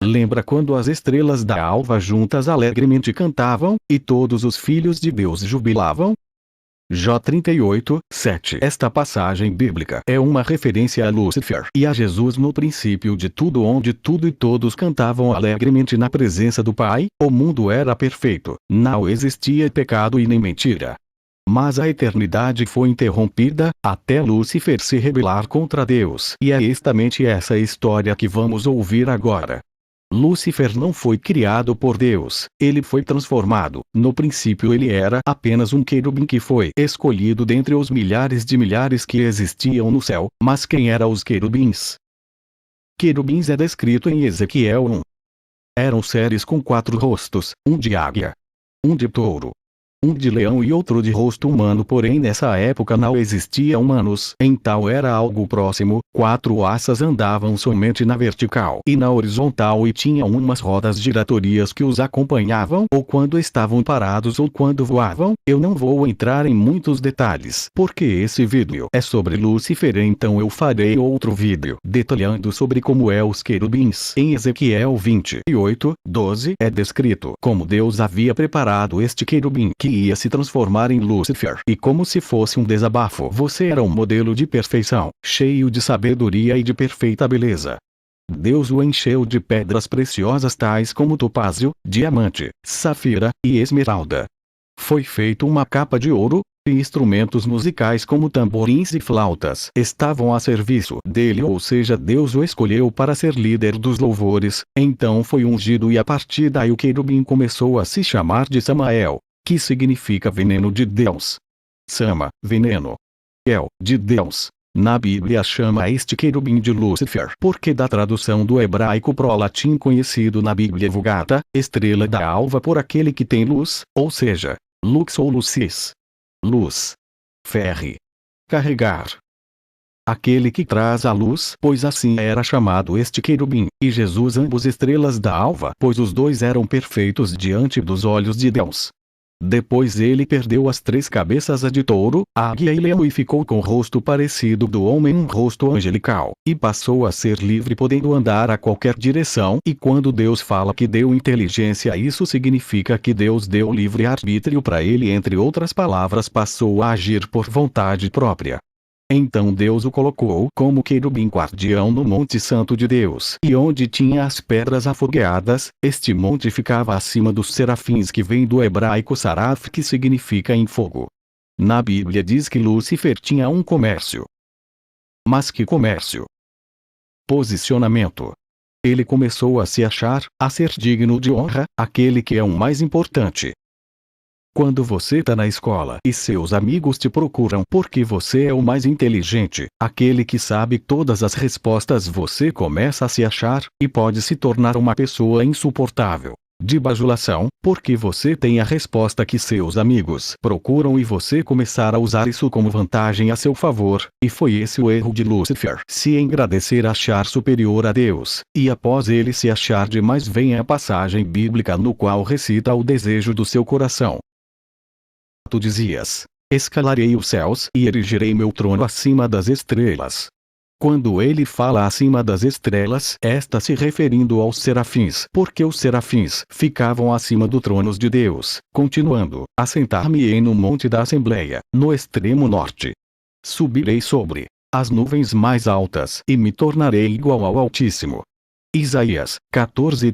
Lembra quando as estrelas da alva juntas alegremente cantavam, e todos os filhos de Deus jubilavam? Jó 38, 7. Esta passagem bíblica é uma referência a Lúcifer e a Jesus no princípio de tudo, onde tudo e todos cantavam alegremente na presença do Pai. O mundo era perfeito, não existia pecado e nem mentira. Mas a eternidade foi interrompida, até Lúcifer se rebelar contra Deus. E é justamente essa história que vamos ouvir agora. Lúcifer não foi criado por Deus, ele foi transformado. No princípio ele era apenas um querubim que foi escolhido dentre os milhares de milhares que existiam no céu. Mas quem eram os querubins? Querubins é descrito em Ezequiel 1. Eram seres com 4 rostos, um de águia, um de touro, um de leão e outro de rosto humano, porém nessa época não existiam humanos, então era algo próximo. 4 asas andavam somente na vertical e na horizontal e tinham umas rodas giratórias que os acompanhavam ou quando estavam parados ou quando voavam. Eu não vou entrar em muitos detalhes, porque esse vídeo é sobre Lúcifer, então eu farei outro vídeo detalhando sobre como é os querubins. Em Ezequiel 28, 12 é descrito como Deus havia preparado este querubim que ia se transformar em Lúcifer, e como se fosse um desabafo: você era um modelo de perfeição, cheio de sabedoria e de perfeita beleza. Deus o encheu de pedras preciosas tais como topázio, diamante, safira e esmeralda. Foi feito uma capa de ouro, e instrumentos musicais como tamborins e flautas estavam a serviço dele, ou seja, Deus o escolheu para ser líder dos louvores. Então foi ungido e a partir daí o querubim começou a se chamar de Samael, que significa veneno de Deus. Sama, veneno. El, de Deus. Na Bíblia chama este querubim de Lúcifer porque da tradução do hebraico pro latim conhecido na Bíblia Vulgata, estrela da alva, por aquele que tem luz, ou seja, lux ou lucis. Luz. Ferre. Carregar. Aquele que traz a luz, pois assim era chamado este querubim, e Jesus ambos estrelas da alva, pois os dois eram perfeitos diante dos olhos de Deus. Depois ele perdeu as 3 cabeças, a de touro, águia e leão, e ficou com o rosto parecido do homem, um rosto angelical, e passou a ser livre, podendo andar a qualquer direção. E quando Deus fala que deu inteligência, isso significa que Deus deu livre arbítrio para ele, entre outras palavras, passou a agir por vontade própria. Então Deus o colocou como querubim guardião no Monte Santo de Deus, e onde tinha as pedras afogueadas. Este monte ficava acima dos serafins, que vem do hebraico saraf, que significa em fogo. Na Bíblia diz que Lúcifer tinha um comércio. Mas que comércio? Posicionamento. Ele começou a se achar, a ser digno de honra, aquele que é o mais importante. Quando você está na escola e seus amigos te procuram porque você é o mais inteligente, aquele que sabe todas as respostas, você começa a se achar, e pode se tornar uma pessoa insuportável, de bajulação, porque você tem a resposta que seus amigos procuram e você começar a usar isso como vantagem a seu favor. E foi esse o erro de Lúcifer: se engrandecer, achar superior a Deus, e após ele se achar demais vem a passagem bíblica no qual recita o desejo do seu coração. Tu dizias: escalarei os céus e erigirei meu trono acima das estrelas. Quando ele fala acima das estrelas, está se referindo aos serafins, porque os serafins ficavam acima do trono de Deus. Continuando: assentar-me-ei no monte da Assembleia, no extremo norte. Subirei sobre as nuvens mais altas e me tornarei igual ao Altíssimo. Isaías 14,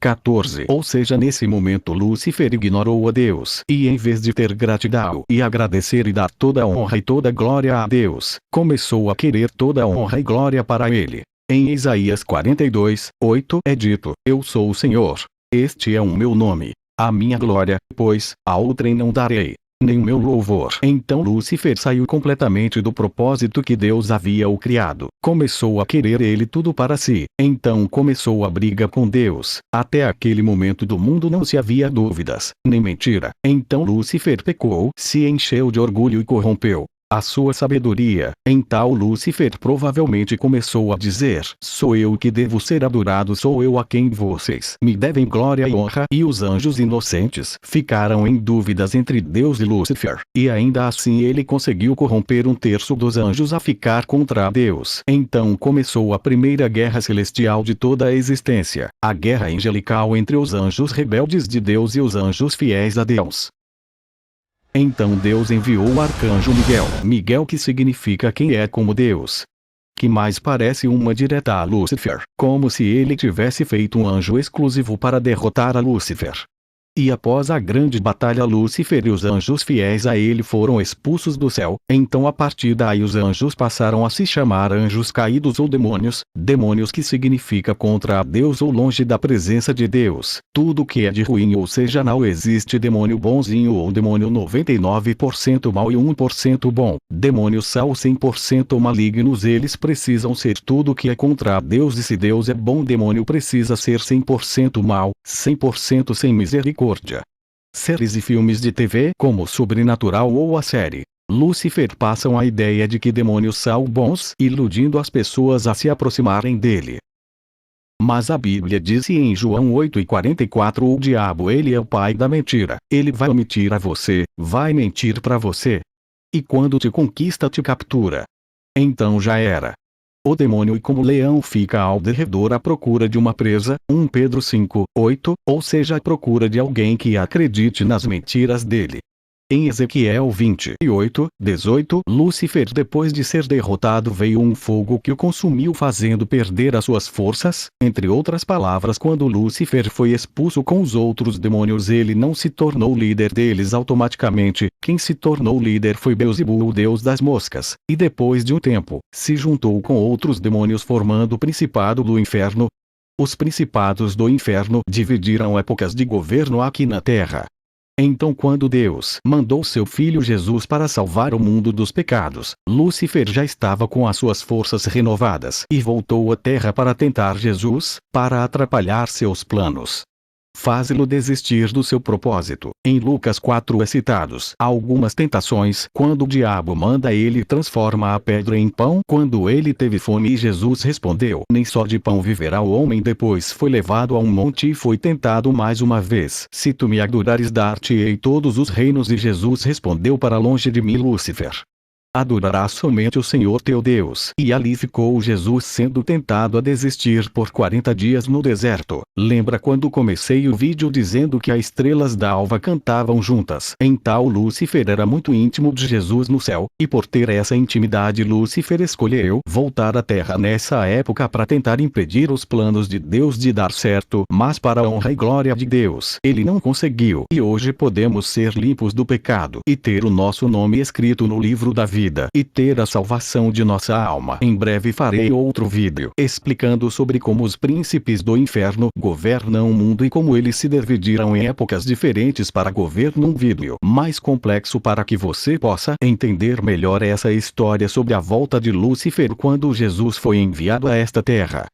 14. Ou seja, nesse momento Lúcifer ignorou a Deus, e em vez de ter gratidão e agradecer e dar toda a honra e toda a glória a Deus, começou a querer toda a honra e glória para ele. Em Isaías 42, 8 é dito: eu sou o Senhor, este é o meu nome, a minha glória, pois a outrem não darei, nem o meu louvor. Então Lúcifer saiu completamente do propósito que Deus havia o criado. Começou a querer ele tudo para si. Então começou a briga com Deus. Até aquele momento do mundo não se havia dúvidas, nem mentira. Então Lúcifer pecou, se encheu de orgulho e corrompeu a sua sabedoria. Então Lúcifer provavelmente começou a dizer: sou eu que devo ser adorado, sou eu a quem vocês me devem glória e honra. E os anjos inocentes ficaram em dúvidas entre Deus e Lúcifer, e ainda assim ele conseguiu corromper 1/3 dos anjos a ficar contra Deus. Então começou a primeira guerra celestial de toda a existência, a guerra angelical entre os anjos rebeldes de Deus e os anjos fiéis a Deus. Então Deus enviou o arcanjo Miguel. Miguel, que significa quem é como Deus, que mais parece uma direta a Lúcifer, como se ele tivesse feito um anjo exclusivo para derrotar a Lúcifer. E após a grande batalha, Lúcifer e os anjos fiéis a ele foram expulsos do céu. Então a partir daí os anjos passaram a se chamar anjos caídos ou demônios. Demônios, que significa contra Deus ou longe da presença de Deus. Tudo que é de ruim, ou seja, não existe demônio bonzinho ou demônio 99% mal e 1% bom. Demônios são 100% malignos, eles precisam ser tudo que é contra Deus, e se Deus é bom, demônio precisa ser 100% mal, 100% sem misericórdia. Séries e filmes de TV, como Sobrenatural ou a série Lúcifer, passam a ideia de que demônios são bons, iludindo as pessoas a se aproximarem dele. Mas a Bíblia diz em João 8:44: o diabo, ele é o pai da mentira. Ele vai mentir a você, vai mentir para você. E quando te conquista, te captura. Então já era. O demônio, e como leão, fica ao derredor à procura de uma presa, 1 Pedro 5:8, ou seja, à procura de alguém que acredite nas mentiras dele. Em Ezequiel 28:18, Lúcifer, depois de ser derrotado, veio um fogo que o consumiu, fazendo perder as suas forças. Entre outras palavras, quando Lúcifer foi expulso com os outros demônios, ele não se tornou líder deles automaticamente. Quem se tornou líder foi Beelzebul, o deus das moscas, e depois de um tempo, se juntou com outros demônios, formando o principado do inferno. Os principados do inferno dividiram épocas de governo aqui na Terra. Então, quando Deus mandou seu Filho Jesus para salvar o mundo dos pecados, Lúcifer já estava com as suas forças renovadas e voltou à Terra para tentar Jesus, para atrapalhar seus planos. Faz-lo desistir do seu propósito. Em Lucas 4 é citados algumas tentações. Quando o diabo manda, ele transforma a pedra em pão. Quando ele teve fome e Jesus respondeu: nem só de pão viverá o homem. Depois foi levado a um monte e foi tentado mais uma vez: se tu me adorares, dar-te-ei todos os reinos. E Jesus respondeu: para longe de mim, Lúcifer. Adorarás somente o Senhor teu Deus. E ali ficou Jesus sendo tentado a desistir por 40 dias no deserto. Lembra quando comecei o vídeo dizendo que as estrelas da alva cantavam juntas? Então Lúcifer era muito íntimo de Jesus no céu, e por ter essa intimidade, Lúcifer escolheu voltar à Terra nessa época para tentar impedir os planos de Deus de dar certo, mas para a honra e glória de Deus, ele não conseguiu. E hoje podemos ser limpos do pecado e ter o nosso nome escrito no livro da vida e ter a salvação de nossa alma. Em breve farei outro vídeo explicando sobre como os príncipes do inferno governam o mundo e como eles se dividiram em épocas diferentes para governar. Um vídeo mais complexo para que você possa entender melhor essa história sobre a volta de Lúcifer quando Jesus foi enviado a esta terra.